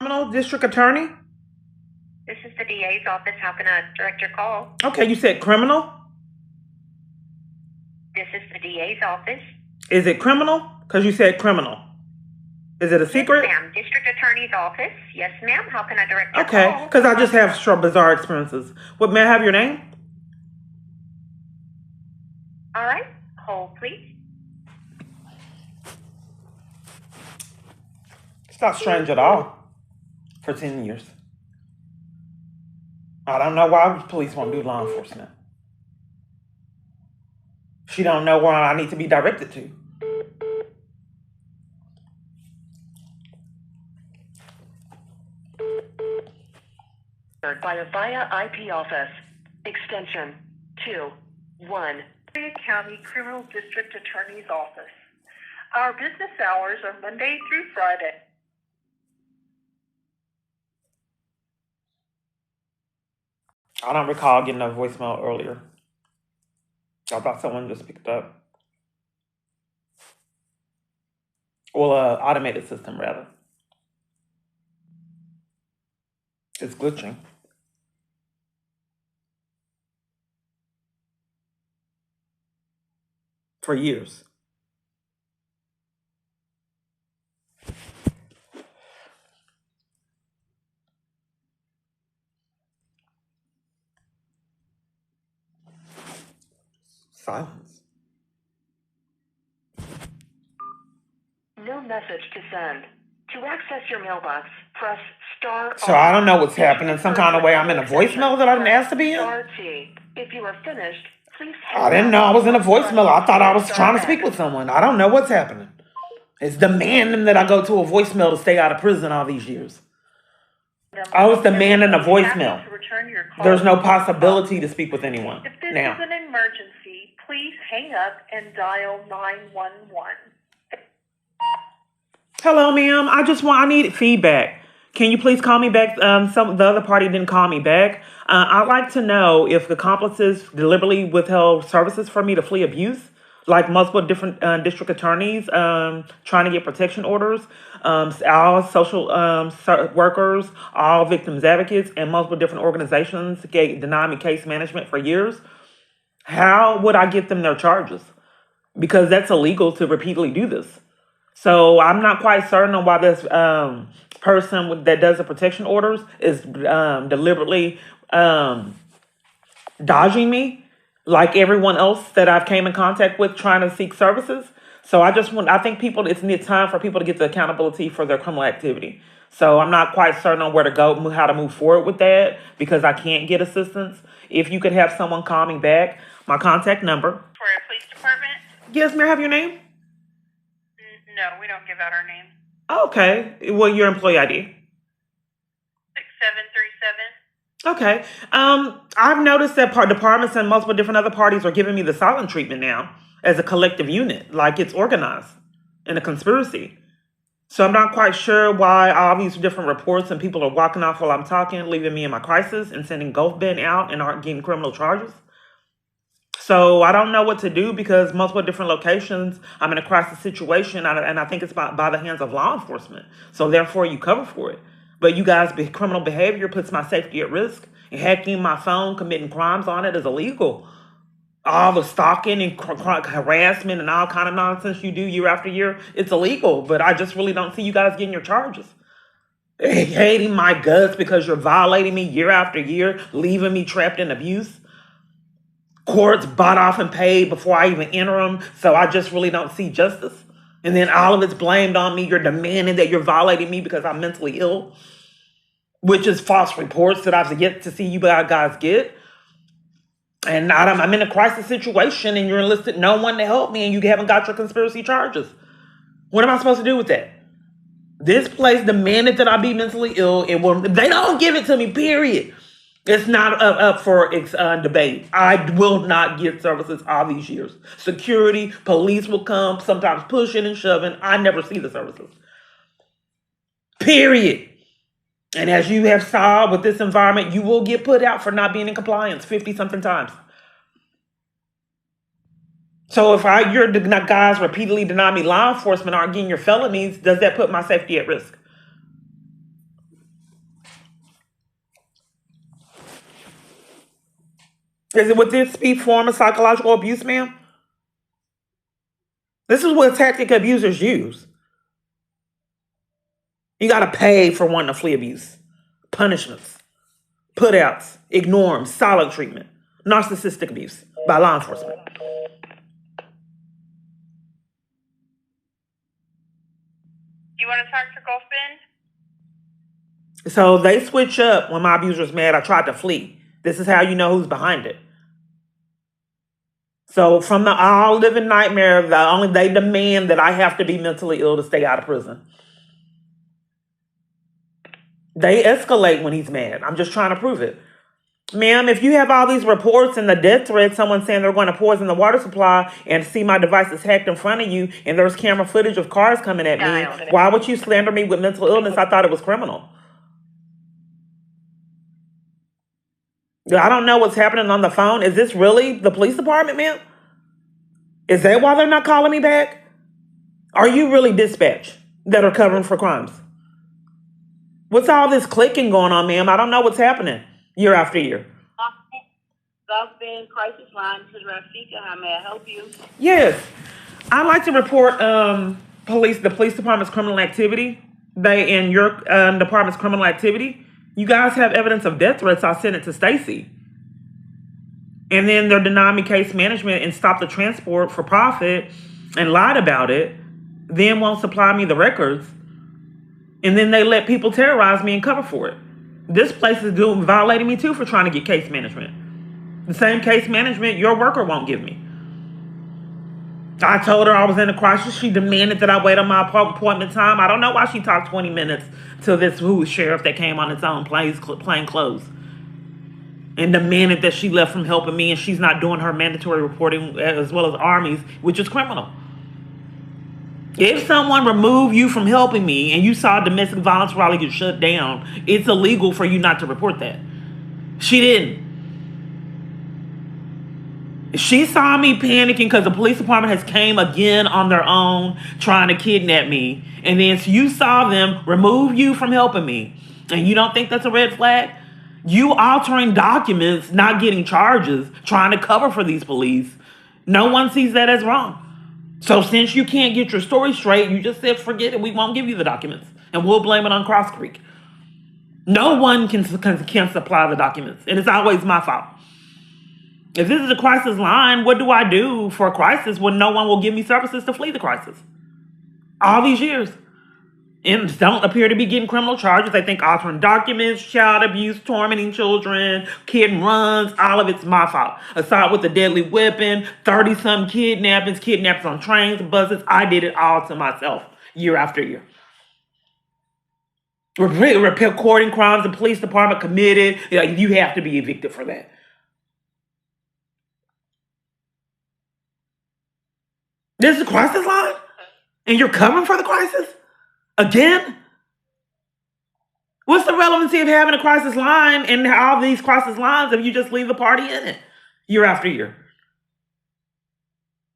Criminal district attorney? This is the DA's office. How can I direct your call? Okay, you said criminal? This is the DA's office. Is it criminal? Because you said criminal. Is it a Yes, secret? ma'am. District Attorney's office. Yes, ma'am. How can I direct your Okay, call? because I just have bizarre experiences. What, may I have your name? All right. Hold, please. It's not strange at all. For 10 years. I don't know why police won't do law enforcement. She don't know where I need to be directed to. By a via IP office. Extension 2-1. County Criminal District Attorney's Office. Our business hours are Monday through Friday. I don't recall getting a voicemail earlier. I thought someone just picked up. Well, automated system, rather. It's glitching. For years. Silence. No message to send. To access your mailbox, press star. So I don't know what's happening. Some kind of way I'm in a voicemail that I didn't ask to be in? Star T. If you are finished, please I didn't know I was in a voicemail. I thought I was trying to speak with someone. I don't know what's happening. It's demanding that I go to a voicemail to stay out of prison all these years. I was demanding a voicemail. There's no possibility to speak with anyone If this now. is an emergency, please hang up and dial 911. Hello, ma'am. I need feedback. Can you please call me back? The other party didn't call me back. I'd like to know if the accomplices deliberately withheld services for me to flee abuse, like multiple different district attorneys trying to get protection orders, all social workers, all victims advocates, and multiple different organizations denied me case management for years. How would I get them their charges? Because that's illegal to repeatedly do this. So I'm not quite certain on why this that does the protection orders is deliberately dodging me, like everyone else that I've came in contact with trying to seek services. So I think it's time for people to get the accountability for their criminal activity. So I'm not quite certain on where to go, how to move forward with that, because I can't get assistance. If you could have someone call me back, my contact number. For a police department? Yes, may I have your name? No, we don't give out our name. Okay. Well, your employee ID. 6737. Okay. I've noticed that departments and multiple different other parties are giving me the silent treatment now as a collective unit, like it's organized in a conspiracy. So I'm not quite sure why all these different reports and people are walking off while I'm talking, leaving me in my crisis and sending Gulf Ben out and aren't getting criminal charges. So I don't know what to do because multiple different locations, I'm in a crisis situation, and I think it's by the hands of law enforcement. So therefore, you cover for it. But you guys, criminal behavior puts my safety at risk. And hacking my phone, committing crimes on it is illegal. All the stalking and harassment and all kind of nonsense you do year after year, it's illegal. But I just really don't see you guys getting your charges. Hating my guts because you're violating me year after year, leaving me trapped in abuse. Courts bought off and paid before I even enter them. So I just really don't see justice. And then all of it's blamed on me. You're demanding that you're violating me because I'm mentally ill, which is false reports that I've yet to see you guys get. And I'm in a crisis situation and you're enlisted no one to help me and you haven't got your conspiracy charges. What am I supposed to do with that? This place demanded that I be mentally ill. They don't give it to me, period. It's not up for debate. I will not get services all these years. Security, police will come, sometimes pushing and shoving. I never see the services. Period. And as you have saw with this environment, you will get put out for not being in compliance 50-something times. So if your guys repeatedly deny me law enforcement aren't getting your felonies, does that put my safety at risk? Would this be form of psychological abuse, ma'am? This is what tactic abusers use. You got to pay for wanting to flee abuse. Punishments, put-outs, ignore them, silent treatment, narcissistic abuse by law enforcement. You want to talk to Gulf Bend? So they switch up when my abuser's mad. I tried to flee. This is how you know who's behind it. So from the all living nightmare, they demand that I have to be mentally ill to stay out of prison. They escalate when he's mad. I'm just trying to prove it. Ma'am, if you have all these reports and the death threat, someone saying they're going to poison the water supply and see my devices hacked in front of you and there's camera footage of cars coming at me, why would you slander me with mental illness? I thought it was criminal. I don't know what's happening on the phone. Is this really the police department, ma'am? Is that why they're not calling me back? Are you really dispatch that are covering for crimes? What's all this clicking going on, ma'am? I don't know what's happening year after year. Gulf Bend Crisis Line, this is Rafika. How may I help you? Yes. I'd like to report the police department's criminal activity. In your department's criminal activity. You guys have evidence of death threats. I sent it to Stacy. And then they're denying me case management and stopped the transport for profit and lied about it. Then won't supply me the records. And then they let people terrorize me and cover for it. This place is violating me too for trying to get case management. The same case management your worker won't give me. I told her I was in a crisis. She demanded that I wait on my appointment time. I don't know why she talked 20 minutes to this sheriff that came on its own plain clothes and demanded that she left from helping me and she's not doing her mandatory reporting as well as armies, which is criminal. If someone removed you from helping me and you saw domestic violence rally get shut down, it's illegal for you not to report that. She didn't. She saw me panicking because the police department has came again on their own trying to kidnap me. And then you saw them remove you from helping me. And you don't think that's a red flag? You altering documents, not getting charges, trying to cover for these police. No one sees that as wrong. So since you can't get your story straight, you just said, forget it. We won't give you the documents. And we'll blame it on Cross Creek. No one can supply the documents. And it's always my fault. If this is a crisis line, what do I do for a crisis when no one will give me services to flee the crisis? All these years. And don't appear to be getting criminal charges. They think altering documents, child abuse, tormenting children, kid runs, all of it's my fault. Assault with a deadly weapon, 30-some kidnappings on trains, buses. I did it all to myself year after year. Recording crimes the police department committed. You have to be evicted for that. This is a crisis line? And you're covering for the crisis? Again? What's the relevancy of having a crisis line and all these crisis lines if you just leave the party in it year after year?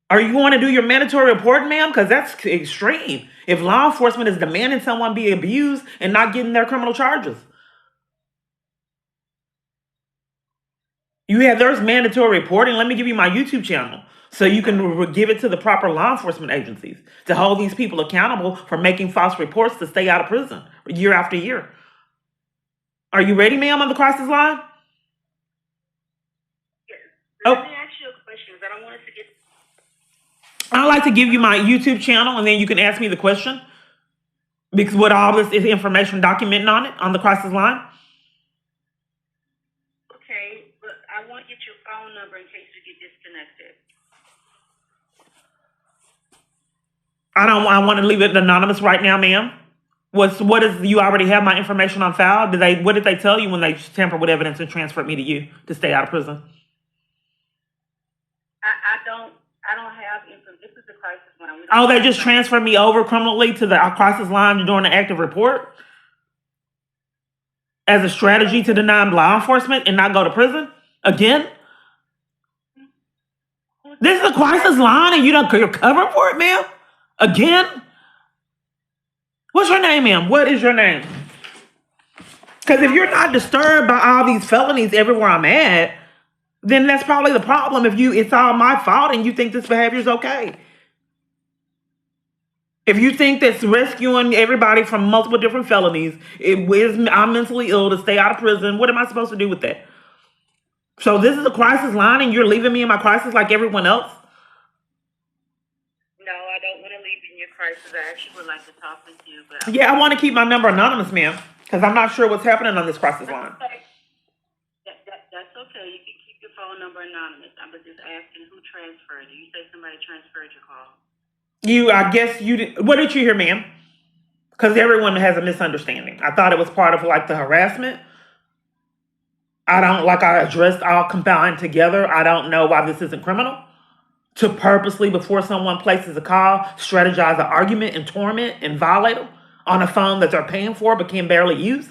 Are you going to do your mandatory reporting, ma'am? Because that's extreme. If law enforcement is demanding someone be abused and not getting their criminal charges. There's mandatory reporting. Let me give you my YouTube channel so you can give it to the proper law enforcement agencies to hold these people accountable for making false reports to stay out of prison year after year. Are you ready, ma'am, on the crisis line? Yes. Let me ask you a question because I don't want us to get... I'd like to give you my YouTube channel and then you can ask me the question. Because with all this is information documenting on it, on the crisis line. Okay, but I want to get your phone number in case you get disconnected. I want to leave it anonymous right now, ma'am. You already have my information on file? What did they tell you when they tampered with evidence and transferred me to you to stay out of prison? I don't have information. This is the crisis line. They just transferred me over criminally to the crisis line during the active report? As a strategy to deny law enforcement and not go to prison? Again? This is a crisis line and you're covering for it, ma'am? Again? What's your name, ma'am? What is your name? Because if you're not disturbed by all these felonies everywhere I'm at, then that's probably the problem. If it's all my fault and you think this behavior is okay. If you think that's rescuing everybody from multiple different felonies, I'm mentally ill to stay out of prison. What am I supposed to do with that? So this is a crisis line, and you're leaving me in my crisis like everyone else. No, I don't want to leave in your crisis. I actually would like to talk with you, but Yeah, I want to keep my number anonymous, ma'am, because I'm not sure what's happening on this crisis line. okay. That's okay. You can keep your phone number anonymous. I was just asking who transferred you. You said somebody transferred your call. I guess you did. What did you hear, ma'am? Because everyone has a misunderstanding. I thought it was part of like the harassment. I addressed all combined together. I don't know why this isn't criminal. To purposely, before someone places a call, strategize an argument and torment and violate them on a phone that they're paying for but can barely use.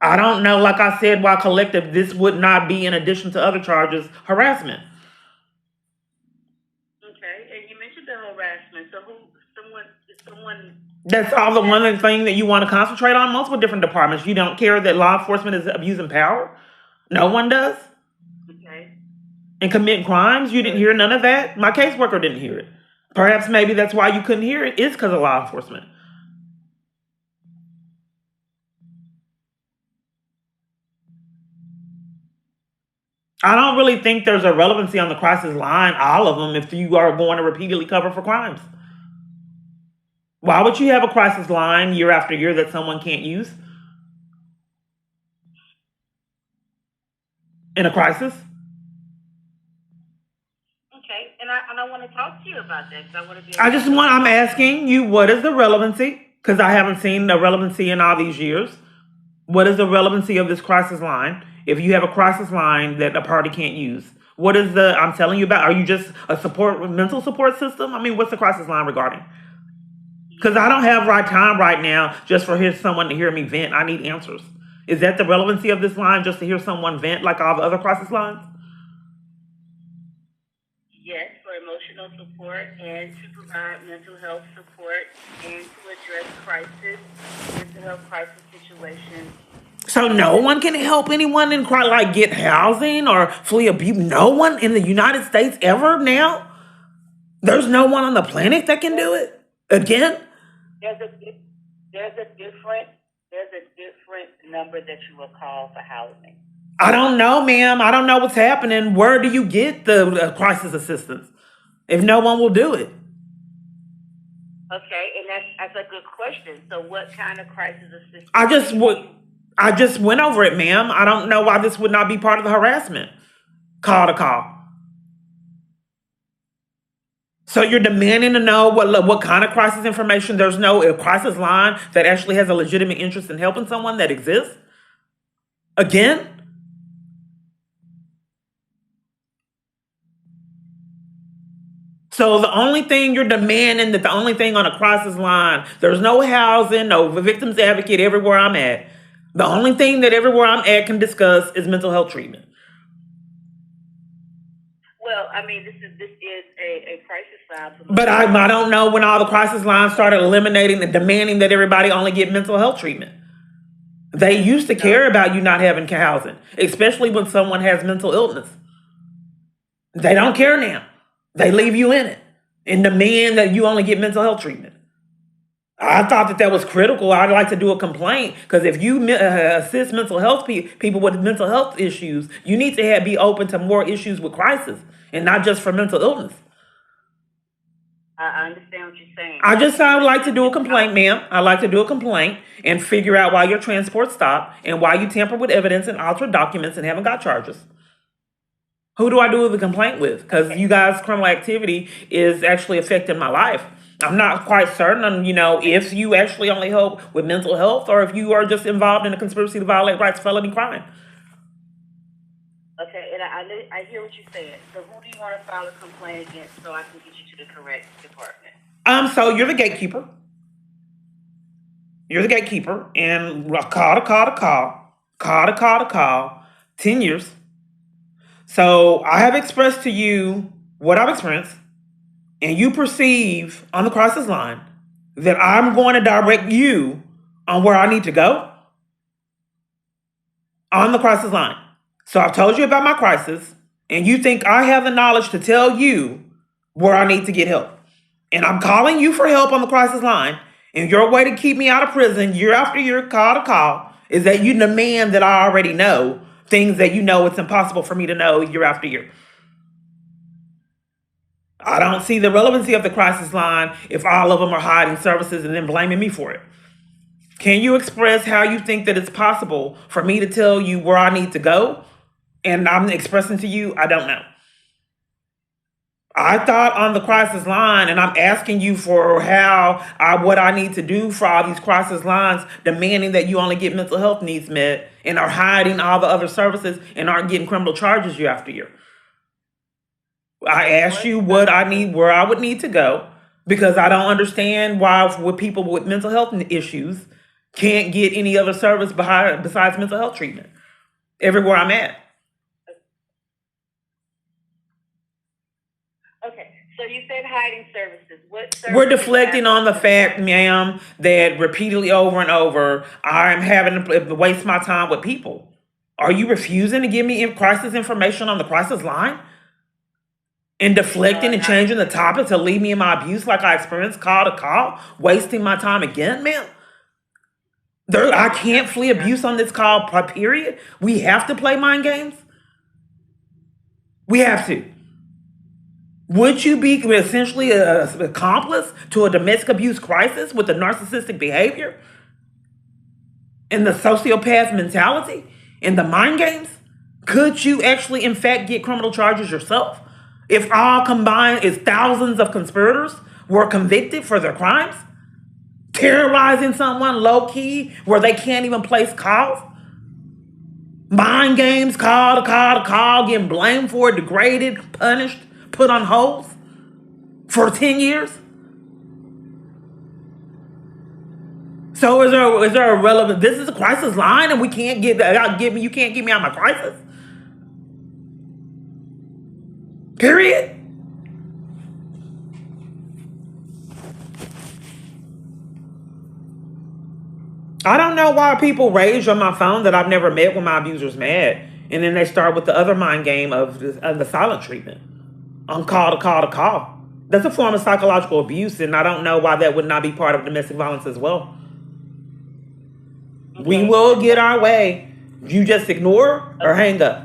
I don't know, like I said, why collective this would not be, in addition to other charges, harassment. Okay, and you mentioned the harassment. So someone That's all the one thing that you want to concentrate on. Multiple different departments. You don't care that law enforcement is abusing power? No one does? okay. And committing crimes? You didn't hear none of that? My caseworker didn't hear it. Perhaps maybe that's why you couldn't hear it, is because of law enforcement. I don't really think there's a relevancy on the crisis line, all of them, if you are going to repeatedly cover for crimes. Why would you have a crisis line year after year that someone can't use in a crisis? Okay, and I want to talk to you about that. I want to be. I'm asking you, what is the relevancy? Because I haven't seen the relevancy in all these years. What is the relevancy of this crisis line? If you have a crisis line that a party can't use, what is I'm telling you about? Are you just a mental support system? I mean, what's the crisis line regarding? Because I don't have time right now just for someone to hear me vent. I need answers. Is that the relevancy of this line, just to hear someone vent like all the other crisis lines? Yes, for emotional support and to provide mental health support and to address mental health crisis situations. So no one can help anyone get housing or flee abuse? No one in the United States ever now? There's no one on the planet that can do it? Again? There's a different number that you will call for housing. I don't know, ma'am. I don't know what's happening. Where do you get the crisis assistance if no one will do it? Okay, and that's a good question. So what kind of crisis assistance? I just went over it, ma'am. I don't know why this would not be part of the harassment. Call to call. So you're demanding to know what kind of crisis information? There's no crisis line that actually has a legitimate interest in helping someone that exists? Again? So the only thing you're demanding, that the only thing on a crisis line, there's no housing, no victims advocate everywhere I'm at. The only thing that everywhere I'm at can discuss is mental health treatment. Well, I mean, this is a crisis line. But I don't know when all the crisis lines started eliminating and demanding that everybody only get mental health treatment. They used to care about you not having housing, especially when someone has mental illness. They don't care now. They leave you in it and demand that you only get mental health treatment. I thought that was critical. I'd like to do a complaint, because if you assist mental health people with mental health issues, you need to be open to more issues with crisis and not just for mental illness. I understand what you're saying. I would like to do a complaint, ma'am. I'd like to do a complaint and figure out why your transport stopped and why you tampered with evidence and altered documents and haven't got charges. Who do I do the complaint with? Because you guys' criminal activity is actually affecting my life. I'm not quite certain on, if you actually only help with mental health or if you are just involved in a conspiracy to violate rights, felony crime. Okay, and I hear what you're saying. So who do you want to file a complaint against so I can get you to the correct department? So you're the gatekeeper. You're the gatekeeper, and call, 10 years. So I have expressed to you what I've experienced, and you perceive on the crisis line that I'm going to direct you on where I need to go on the crisis line. So I've told you about my crisis, and you think I have the knowledge to tell you where I need to get help. And I'm calling you for help on the crisis line. And your way to keep me out of prison year after year, call to call, is that you demand that I already know things that you know it's impossible for me to know year after year. I don't see the relevancy of the crisis line if all of them are hiding services and then blaming me for it. Can you express how you think that it's possible for me to tell you where I need to go? And I'm expressing to you, I don't know. I thought on the crisis line, and I'm asking you for what I need to do for all these crisis lines, demanding that you only get mental health needs met and are hiding all the other services and aren't getting criminal charges year after year. I asked you what I need, where I would need to go, because I don't understand why with people with mental health issues can't get any other service besides mental health treatment everywhere I'm at. Okay, so you said hiding services. What services? We're deflecting on the fact, ma'am, that repeatedly over and over, I'm having to waste my time with people. Are you refusing to give me crisis information on the crisis line? And deflecting and changing the topic to leave me in my abuse like I experienced call to call, wasting my time again, ma'am? I can't flee abuse on this call, period. We have to play mind games. We have to. Would you be essentially an accomplice to a domestic abuse crisis with the narcissistic behavior and the sociopath mentality and the mind games? Could you actually, in fact, get criminal charges yourself? If all combined is thousands of conspirators were convicted for their crimes? Terrorizing someone low-key where they can't even place calls? Mind games, call to call to call, getting blamed for it, degraded, punished, put on hold for 10 years? So is there a relevant, this is a crisis line and we can't you can't get me out of my crisis? Period. I don't know why people rage on my phone that I've never met when my abuser's mad. And then they start with the other mind game of the silent treatment on call to call to call. That's a form of psychological abuse, and I don't know why that would not be part of domestic violence as well. Okay. We will get our way. You just ignore or hang up.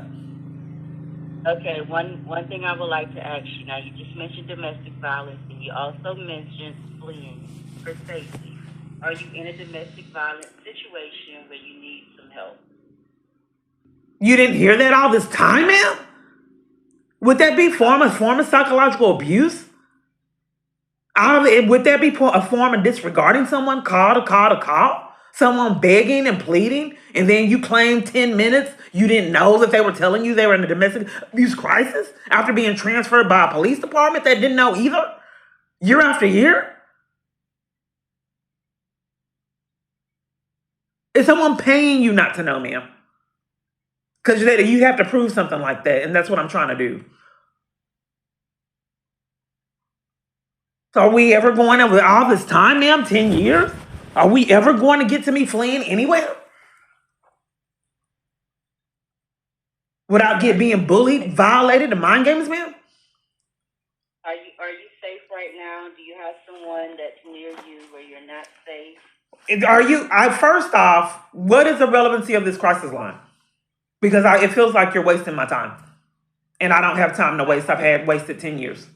Okay, one thing I would like to ask you. Now, you just mentioned domestic violence, and you also mentioned fleeing for safety. Are you in a domestic violence situation where you need some help? You didn't hear that all this time, ma'am? Would that be a form of psychological abuse? Would that be a form of disregarding someone call to call to call? Someone begging and pleading, and then you claim 10 minutes you didn't know that they were telling you they were in a domestic abuse crisis after being transferred by a police department that didn't know either? Year after year? Is someone paying you not to know, ma'am? Because you have to prove something like that, and that's what I'm trying to do. So are we ever going to, with all this time, ma'am, 10 years? Are we ever going to get to me fleeing anywhere? Without being bullied, violated, and mind games, ma'am? Are you safe right now? Do you have someone that's near you where you're not safe? First off, what is the relevancy of this crisis line? Because it feels like you're wasting my time. And I don't have time to waste. I've wasted 10 years.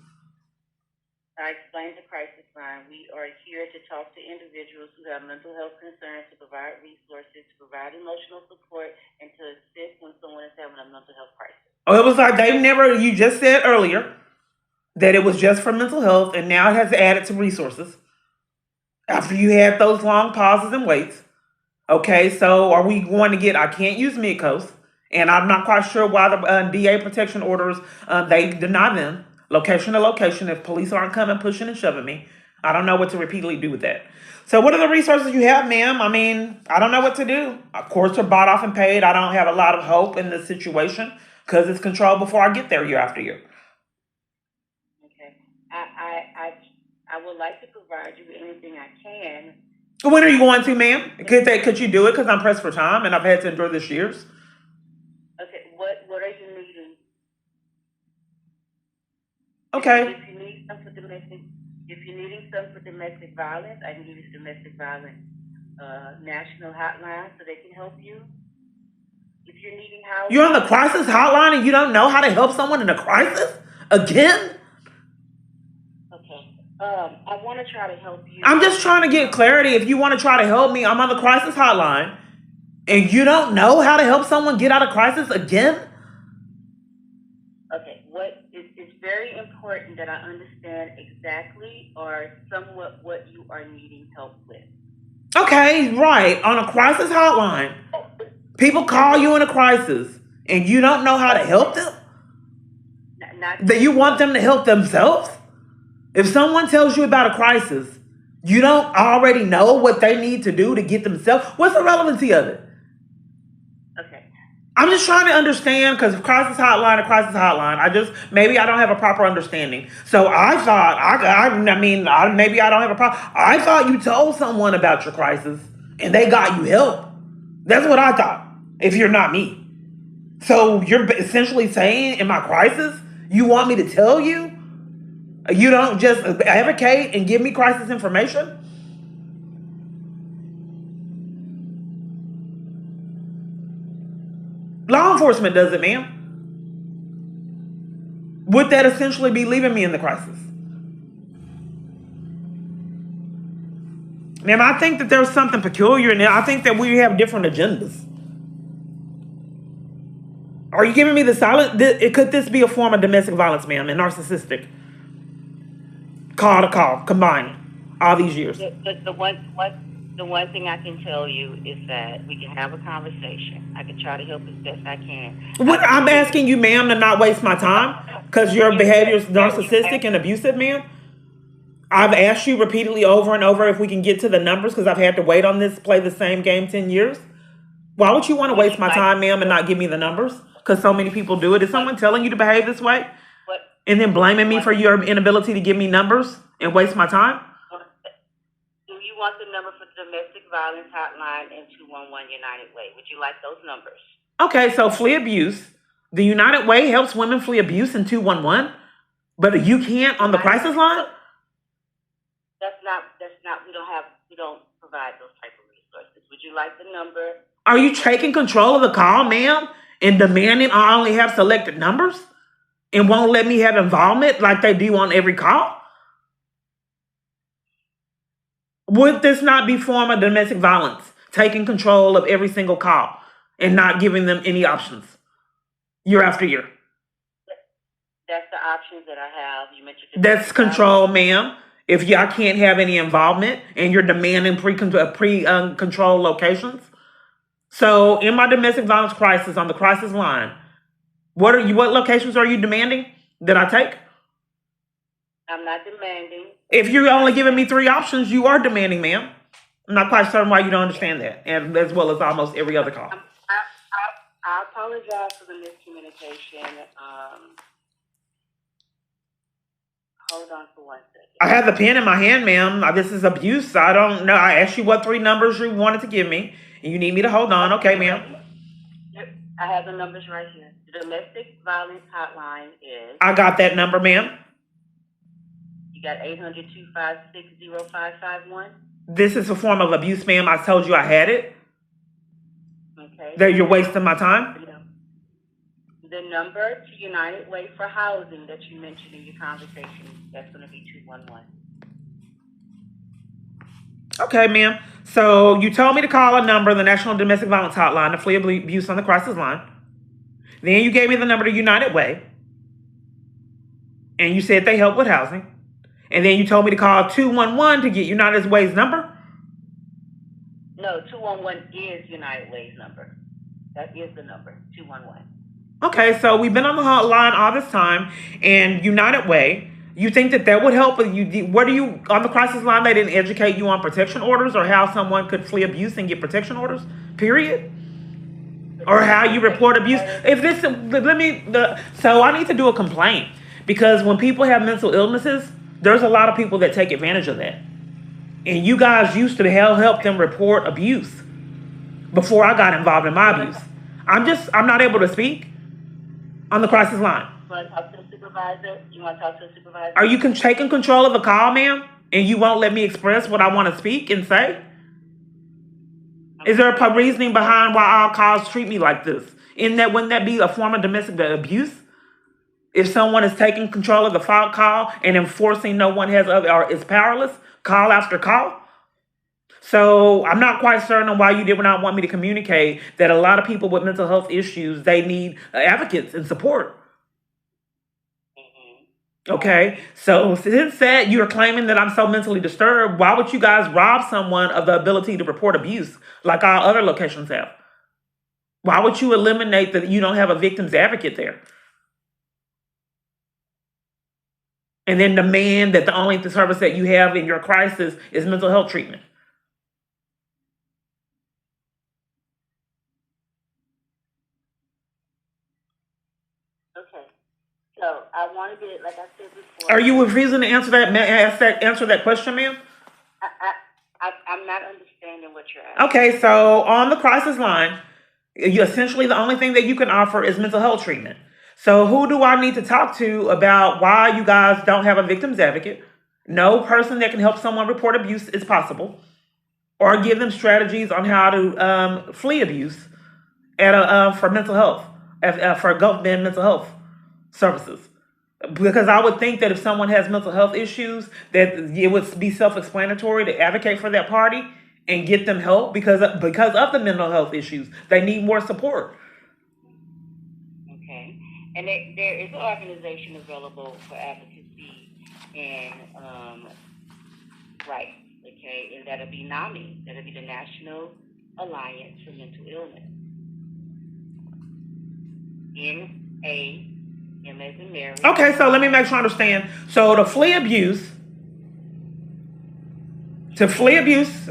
I explained the crisis line. We are here to talk to individuals who have mental health concerns, to provide resources, to provide emotional support, and to assist when someone is having a mental health crisis. Oh, it was like you just said earlier that it was just for mental health, and now it has added to resources. After you had those long pauses and waits. Okay, so are we going to I can't use Midcoast, and I'm not quite sure why the DA protection orders, they deny them. Location to location, if police aren't coming, pushing and shoving me. I don't know what to repeatedly do with that. So what are the resources you have, ma'am? I mean, I don't know what to do. Of course, are bought off and paid. I don't have a lot of hope in this situation because it's controlled before I get there year after year. Okay. I would like to provide you with anything I can. When are you going to, ma'am? Could you do it? Because I'm pressed for time and I've had to endure this years. Okay. What Okay. If you need some for domestic, if you're needing some for domestic violence, I can give you the domestic violence national hotline so they can help you. If you're needing housing, You're on the crisis hotline and you don't know how to help someone in a crisis? Again? okay. I want to try to help you. I'm just trying to get clarity. If you want to try to help me, I'm on the crisis hotline and you don't know how to help someone get out of crisis again? Okay, it's very important that I understand exactly or somewhat what you are needing help with. Okay, right. On a crisis hotline, people call you in a crisis and you don't know how to help them? That you want them to help themselves? If someone tells you about a crisis, you don't already know what they need to do to get themselves. What's the relevancy of it? Okay. I'm just trying to understand because crisis hotline, a crisis hotline. Maybe I don't have a proper understanding. So I thought, maybe I don't have a problem. I thought you told someone about your crisis and they got you help. That's what I thought, if you're not me. So you're essentially saying in my crisis, you want me to tell you? You don't just advocate and give me crisis information? Law enforcement does it, ma'am. Would that essentially be leaving me in the crisis? Ma'am, I think that there's something peculiar in there. I think that we have different agendas. Are you giving me the silent? Could this be a form of domestic violence, ma'am, and narcissistic? Call to call, combined, all these years. The one thing I can tell you is that we can have a conversation. I can try to help as best I can. I'm asking you, ma'am, to not waste my time because your behavior is narcissistic and abusive, ma'am. I've asked you repeatedly over and over if we can get to the numbers because I've had to wait on this, play the same game 10 years. Why would you want to waste my time, ma'am, and not give me the numbers? Because so many people do it. Is someone telling you to behave this way? And then blaming me for your inability to give me numbers and waste my time? Do you want the number for the domestic violence hotline and 211 United Way? Would you like those numbers? Okay, so flee abuse. The United Way helps women flee abuse in 211, but you can't on the crisis line? That's not, we don't provide those type of resources. Would you like the number? Are you taking control of the call, ma'am, and demanding I only have selected numbers and won't let me have involvement like they do on every call? Would this not be form of domestic violence, taking control of every single call and not giving them any options year after year? That's the options that I have. You mentioned that's control, ma'am. If I can't have any involvement and you're demanding pre-control locations. So in my domestic violence crisis on the crisis line, what locations are you demanding that I take? I'm not demanding. If you're only giving me 3 options, you are demanding, ma'am. I'm not quite certain why you don't understand that, and as well as almost every other call. I apologize for the miscommunication. Hold on for 1 second. I have the pen in my hand, ma'am. This is abuse. I don't know. I asked you what 3 numbers you wanted to give me, and you need me to hold on. Okay, ma'am. I have the numbers right here. The domestic violence hotline is... I got that number, ma'am. You got 800-256-0551? This is a form of abuse, ma'am. I told you I had it. Okay. That you're wasting my time. The number to United Way for housing that you mentioned in your conversation, that's going to be 211. Okay, ma'am. So you told me to call a number, the National Domestic Violence Hotline, to flee abuse on the crisis line. Then you gave me the number to United Way. And you said they help with housing. And then you told me to call 211 to get United Way's number? No, 211 is United Way's number. That is the number, 211. Okay, so we've been on the hotline all this time, and United Way, you think that would help? On the crisis line, they didn't educate you on protection orders or how someone could flee abuse and get protection orders, period? Or how you report abuse? So I need to do a complaint, because when people have mental illnesses, there's a lot of people that take advantage of that. And you guys used to help them report abuse before I got involved in my abuse. I'm not able to speak on the crisis line. want to talk to the supervisor? You want to talk to the supervisor? Are you taking control of the call, ma'am? And you won't let me express what I want to speak and say? Is there a reasoning behind why all calls treat me like this? Wouldn't that be a form of domestic abuse? If someone is taking control of the phone call and enforcing no one has other or is powerless, call after call. So I'm not quite certain on why you did not want me to communicate that a lot of people with mental health issues, they need advocates and support. Okay, so since that you're claiming that I'm so mentally disturbed, why would you guys rob someone of the ability to report abuse like our other locations have? Why would you eliminate that you don't have a victim's advocate there? And then demand that the only service that you have in your crisis is mental health treatment. Okay. So I want to get, like I said before. Are you refusing to answer that? Answer that question, ma'am? I'm not understanding what you're asking. Okay, so on the crisis line, essentially the only thing that you can offer is mental health treatment. So who do I need to talk to about why you guys don't have a victim's advocate? No person that can help someone report abuse is possible, or give them strategies on how to flee abuse for mental health, for government mental health services. Because I would think that if someone has mental health issues, that it would be self-explanatory to advocate for that party and get them help because of the mental health issues. They need more support. Okay. And there is an organization available for advocacy and rights, okay? And that'll be NAMI. That'll be the National Alliance for Mental Illness. NAM as in Mary. Okay, so let me make sure I understand. So to flee abuse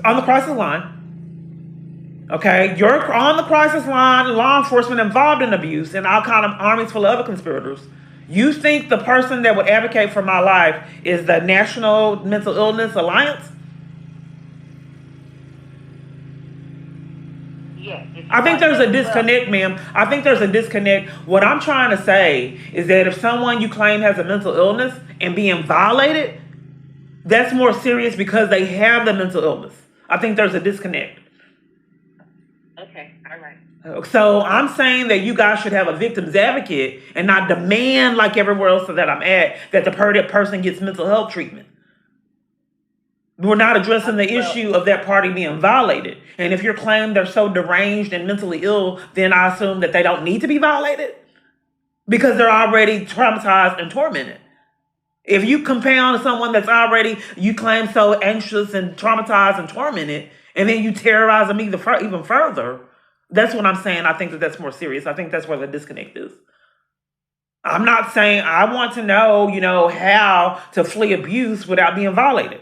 on the crisis line, okay, you're on the crisis line, law enforcement involved in abuse, and all kind of armies full of other conspirators. You think the person that would advocate for my life is the National Mental Illness Alliance? Yes. I think there's a disconnect, ma'am. I think there's a disconnect. What I'm trying to say is that if someone you claim has a mental illness and being violated, that's more serious because they have the mental illness. I think there's a disconnect. Okay, all right. So I'm saying that you guys should have a victim's advocate and not demand, like everywhere else that I'm at, that the person gets mental health treatment. We're not addressing the issue of that party being violated. And if you're claiming they're so deranged and mentally ill, then I assume that they don't need to be violated because they're already traumatized and tormented. If you compound someone that's already, you claim so anxious and traumatized and tormented, and then you terrorize them even further, that's what I'm saying. I think that that's more serious. I think that's where the disconnect is. I'm not saying I want to know, how to flee abuse without being violated.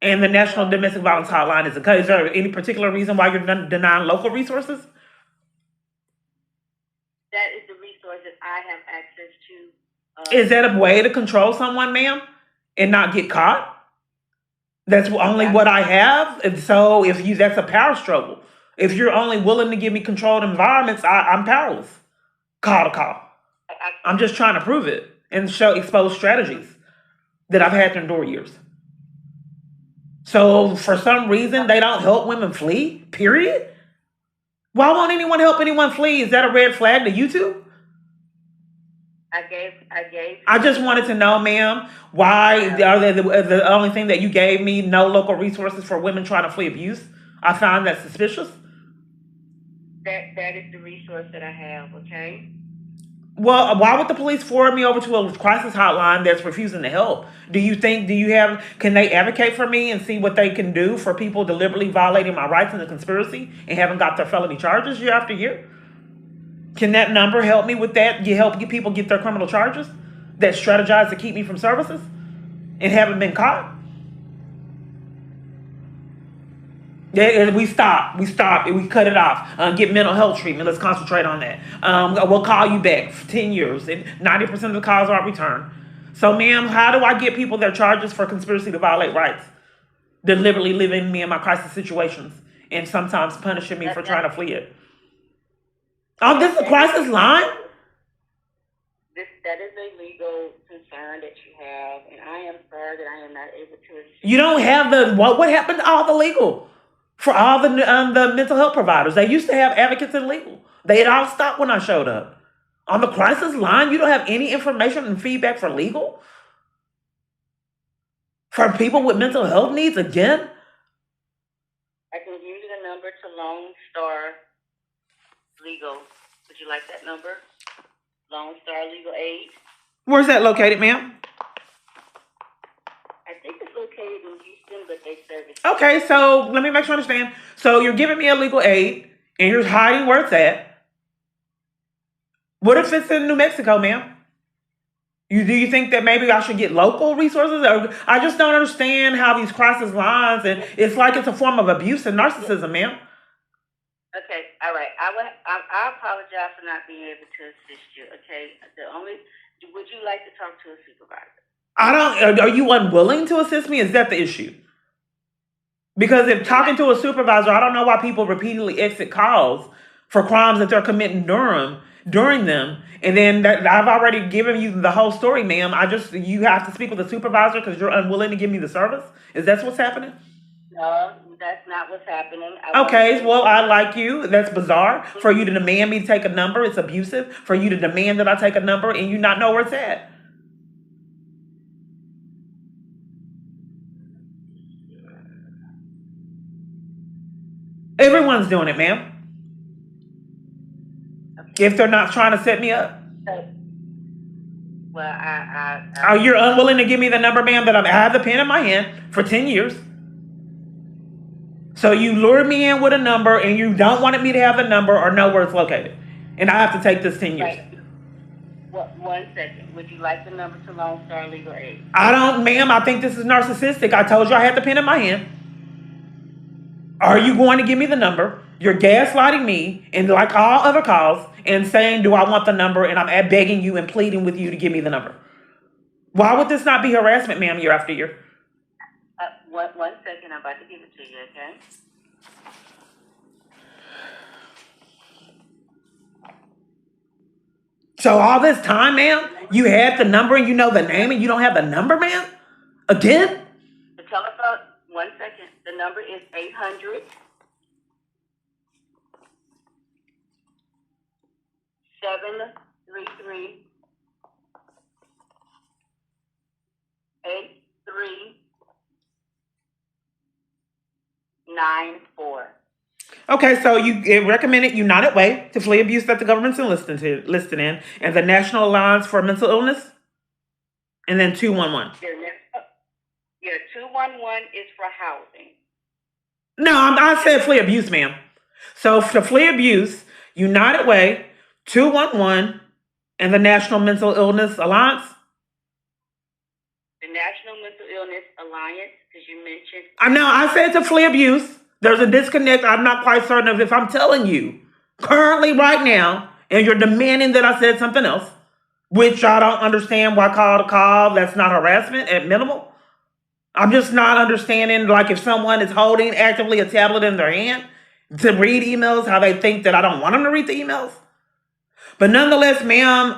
And the National Domestic Violence Hotline is there any particular reason why you're denying local resources? That is the resource that I have access to. Is that a way to control someone, ma'am, and not get caught? That's only what I have. And so that's a power struggle. If you're only willing to give me controlled environments, I'm powerless. Call to call. I'm just trying to prove it and expose strategies that I've had to endure years. So for some reason, they don't help women flee, period? Why won't anyone help anyone flee? Is that a red flag to you two? I gave. I just wanted to know, ma'am, why are they the only thing that you gave me, no local resources for women trying to flee abuse? I found that suspicious. That is the resource that I have, okay? Well, why would the police forward me over to a crisis hotline that's refusing to help? Can they advocate for me and see what they can do for people deliberately violating my rights in the conspiracy and haven't got their felony charges year after year? Can that number help me with that? You help people get their criminal charges that strategize to keep me from services and haven't been caught? We stop. We cut it off. Get mental health treatment. Let's concentrate on that. We'll call you back for 10 years. And 90% of the calls aren't returned. So, ma'am, how do I get people their charges for conspiracy to violate rights? Deliberately living me in my crisis situations and sometimes punishing me for trying to flee it. Oh, this is a crisis line? That is a legal concern that you have, and I am sorry that I am not able to assist. You don't have what happened to all the legal for all the mental health providers? They used to have advocates in legal. They had all stopped when I showed up. On the crisis line, you don't have any information and feedback for legal? For people with mental health needs again? I can give you the number to Lone Star Legal. Would you like that number? Lone Star Legal Aid. Where's that located, ma'am? I think it's located in Houston, but they service. Okay, so let me make sure I understand. So you're giving me a legal aid and you're hiding where it's at. What if it's in New Mexico, ma'am? Do you think that maybe I should get local resources? Or I just don't understand how these crisis lines, and it's like it's a form of abuse and narcissism, ma'am. Okay, all right. I apologize for not being able to assist you. Okay, would you like to talk to a supervisor? Are you unwilling to assist me? Is that the issue? Because if talking to a supervisor, I don't know why people repeatedly exit calls for crimes that they're committing during them. And then I've already given you the whole story, ma'am. You have to speak with a supervisor because you're unwilling to give me the service. Is that what's happening? No, that's not what's happening. Okay, well, I like you. That's bizarre. For you to demand me to take a number, it's abusive. For you to demand that I take a number and you not know where it's at. Everyone's doing it, ma'am. If they're not trying to set me up. Well, You're unwilling to give me the number, ma'am, that I have the pen in my hand for 10 years. So you lured me in with a number and you don't want me to have the number or know where it's located. And I have to take this 10 years. Right. Well, 1 second. Would you like the number to Lone Star Legal Aid? I don't, ma'am. I think this is narcissistic. I told you I had the pen in my hand. Are you going to give me the number? You're gaslighting me, and like all other calls, and saying, do I want the number? And I'm begging you and pleading with you to give me the number. Why would this not be harassment, ma'am, year after year? 1 second. I'm about to give it to you, okay? So all this time, ma'am, you had the number and you know the name and you don't have the number, ma'am? Again? The telephone, 1 second. The number is 800 733 8394. Okay, so it recommended United Way to flee abuse that the government's listed in, and the National Alliance for Mental Illness, and then 211. Yeah, 211 is for housing. No, I said flee abuse, ma'am. So to flee abuse, United Way, 211, and the National Mental Illness Alliance. The National Mental Illness Alliance, because you mentioned. I said to flee abuse. There's a disconnect. I'm not quite certain of if I'm telling you currently right now, and you're demanding that I said something else, which I don't understand why call to call. That's not harassment at minimal. I'm just not understanding, like, if someone is holding actively a tablet in their hand to read emails, how they think that I don't want them to read the emails. But nonetheless, ma'am,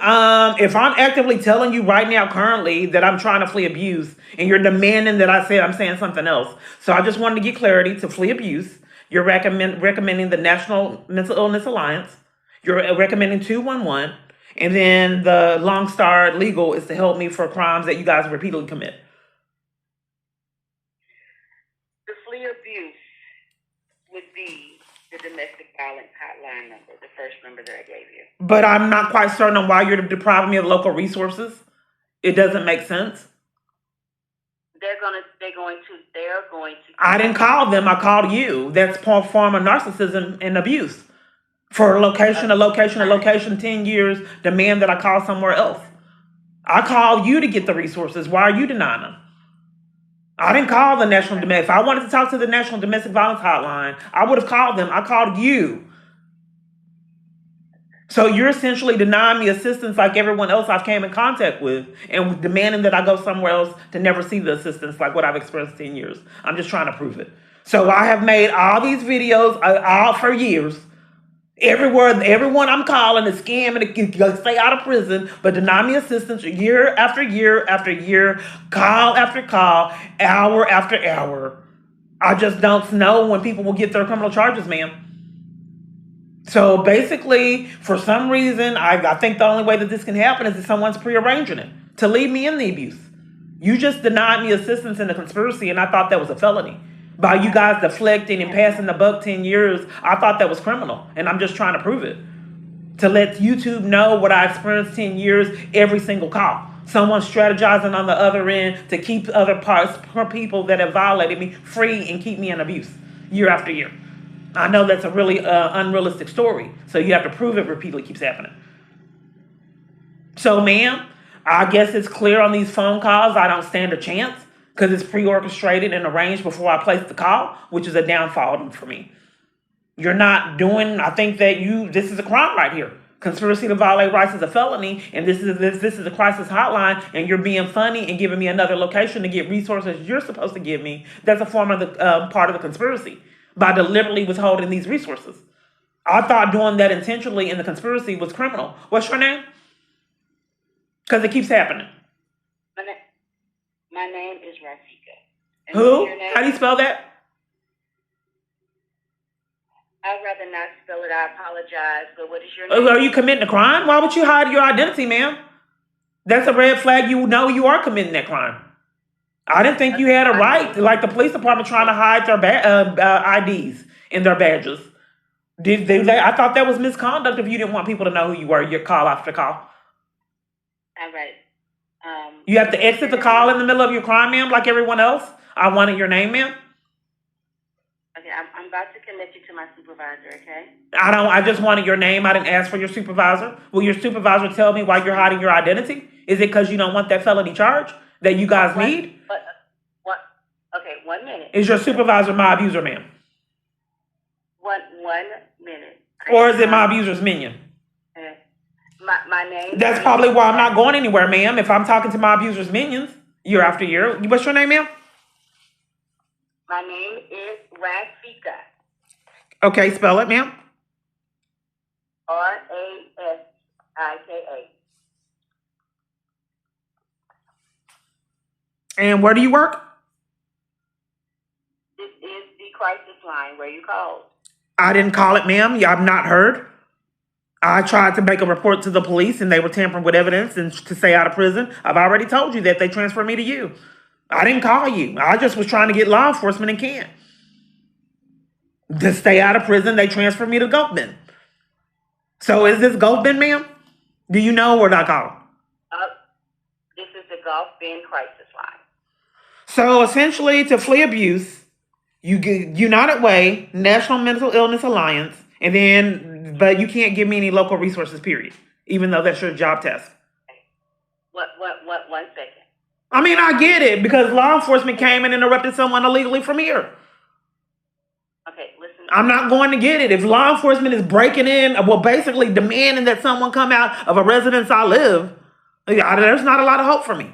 if I'm actively telling you right now currently that I'm trying to flee abuse and you're demanding that I'm saying something else. So I just wanted to get clarity to flee abuse. You're recommending the National Mental Illness Alliance. You're recommending 211. And then the Long Star Legal is to help me for crimes that you guys repeatedly commit. The flee abuse would be the domestic violence hotline number, the first number that I gave you. But I'm not quite certain on why you're depriving me of local resources. It doesn't make sense. They're going to. I didn't call them. I called you. That's form of narcissism and abuse. For a location, 10 years, demand that I call somewhere else. I called you to get the resources. Why are you denying them? I didn't call the National Domestic. If I wanted to talk to the National Domestic Violence Hotline, I would have called them. I called you. So you're essentially denying me assistance like everyone else I've came in contact with and demanding that I go somewhere else to never see the assistance like what I've experienced 10 years. I'm just trying to prove it. So I have made all these videos all for years Everywhere, everyone I'm calling is scamming to stay out of prison, but deny me assistance year after year after year, call after call, hour after hour. I just don't know when people will get their criminal charges, ma'am. So basically, for some reason, I think the only way that this can happen is if someone's prearranging it to leave me in the abuse. You just denied me assistance in the conspiracy, and I thought that was a felony. By you guys deflecting and passing the buck 10 years, I thought that was criminal, and I'm just trying to prove it. To let YouTube know what I experienced 10 years, every single call. Someone strategizing on the other end to keep other parts, people that have violated me free and keep me in abuse year after year. I know that's a really unrealistic story, so you have to prove it repeatedly keeps happening. So, ma'am, I guess it's clear on these phone calls I don't stand a chance because it's pre-orchestrated and arranged before I place the call, which is a downfall for me. You're not doing. I think that this is a crime right here. Conspiracy to violate rights is a felony, and this is a crisis hotline, and you're being funny and giving me another location to get resources you're supposed to give me. That's a form of the part of the conspiracy by deliberately withholding these resources. I thought doing that intentionally in the conspiracy was criminal. What's your name? Because it keeps happening. My name is Rafika. And Who? your name? How do you spell that? I'd rather not spell it. I apologize. But what is your name? Are you committing a crime? Why would you hide your identity, ma'am? That's a red flag. You know you are committing that crime. I didn't think you had a right, like the police department trying to hide their IDs and their badges. I thought that was misconduct if you didn't want people to know who you were. Your call after call. All right. You have to exit the call in the middle of your crime, ma'am, like everyone else. I wanted your name, ma'am. Okay, I'm about to connect you to my supervisor. Okay. I just wanted your name. I didn't ask for your supervisor. Will your supervisor tell me why you're hiding your identity? Is it because you don't want that felony charge that you guys need? What? Okay, 1 minute. Is your supervisor my abuser, ma'am? One minute. Or is it my abuser's minion? My name. That's probably why I'm not going anywhere, ma'am. If I'm talking to my abuser's minions year after year. What's your name, ma'am? My name is Rafika. Okay, spell it, ma'am. Rasika. And where do you work? This is the crisis line where you called. I didn't call it, ma'am. I've not heard. I tried to make a report to the police and they were tampering with evidence and to stay out of prison. I've already told you that they transferred me to you. I didn't call you. I just was trying to get law enforcement and can't. To stay out of prison, they transferred me to Gulf Bend. So is this Gulf Bend, ma'am? Do you know where I call? This is the Gulf Bend crisis line. So essentially, to flee abuse, you get United Way, National Mental Illness Alliance, but you can't give me any local resources, period, even though that's your job test. What, 1 second. I mean, I get it, because law enforcement came and interrupted someone illegally from here. Okay, listen. I'm not going to get it. If law enforcement is breaking in, well, basically demanding that someone come out of a residence I live, there's not a lot of hope for me.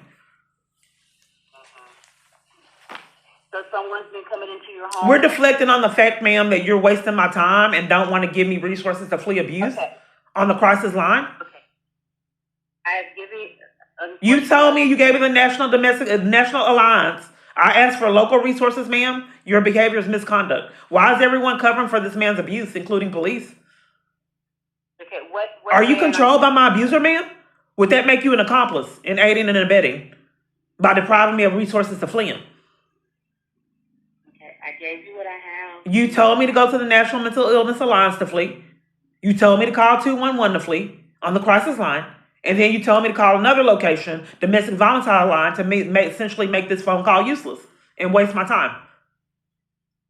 So someone's been coming into your home? We're deflecting on the fact, ma'am, that you're wasting my time and don't want to give me resources to flee abuse on the crisis line. Okay. I have given You told me you gave me the National Alliance. I asked for local resources, ma'am. Your behavior is misconduct. Why is everyone covering for this man's abuse, including police? Okay, what Are you controlled by my abuser, ma'am? Would that make you an accomplice in aiding and abetting by depriving me of resources to flee him? Okay, I gave you what I have. You told me to go to the National Mental Illness Alliance to flee. You told me to call 211 to flee on the crisis line. And then you told me to call another location, domestic violence hotline, to essentially make this phone call useless and waste my time.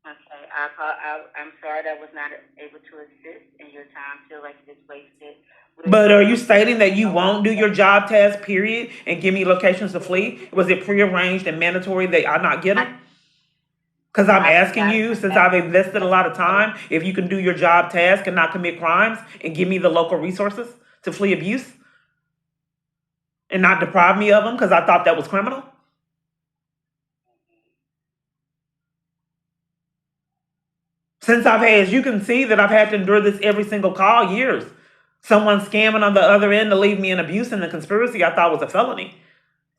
Okay, I'm sorry that I was not able to assist and your time feel like it's wasted. But are you stating that you won't do your job task, period, and give me locations to flee? Was it prearranged and mandatory that I not get them? Because I'm asking you, since I've invested a lot of time, if you can do your job task and not commit crimes and give me the local resources to flee abuse and not deprive me of them because I thought that was criminal. Since I've had, as you can see, that I've had to endure this every single call, years. Someone scamming on the other end to leave me in abuse, and the conspiracy I thought was a felony.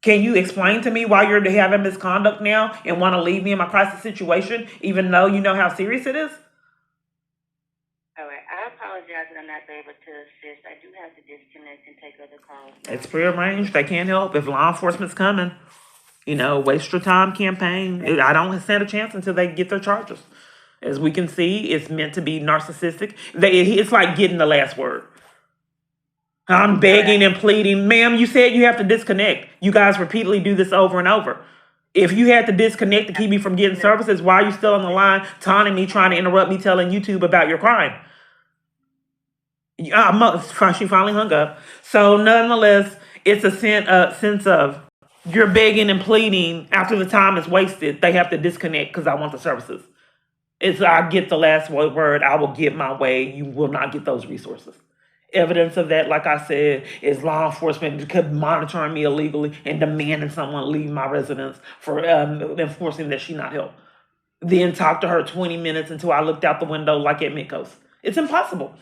Can you explain to me why you're having misconduct now and want to leave me in my crisis situation, even though you know how serious it is? All right. I apologize that I'm not able to assist. I do have to disconnect and take other calls now. It's prearranged. They can't help. If law enforcement's coming, waste your time campaign. I don't stand a chance until they get their charges. As we can see, it's meant to be narcissistic. It's like getting the last word. I'm begging and pleading. Ma'am, you said you have to disconnect. You guys repeatedly do this over and over. If you had to disconnect to keep me from getting services, why are you still on the line taunting me, trying to interrupt me, telling YouTube about your crime? She finally hung up. So nonetheless, it's a sense of you're begging and pleading after the time is wasted. They have to disconnect because I want the services. I get the last word. I will get my way. You will not get those resources. Evidence of that, like I said, is law enforcement monitoring me illegally and demanding someone leave my residence for enforcing that she not help. Then talk to her 20 minutes until I looked out the window like at Mikos. It's impossible.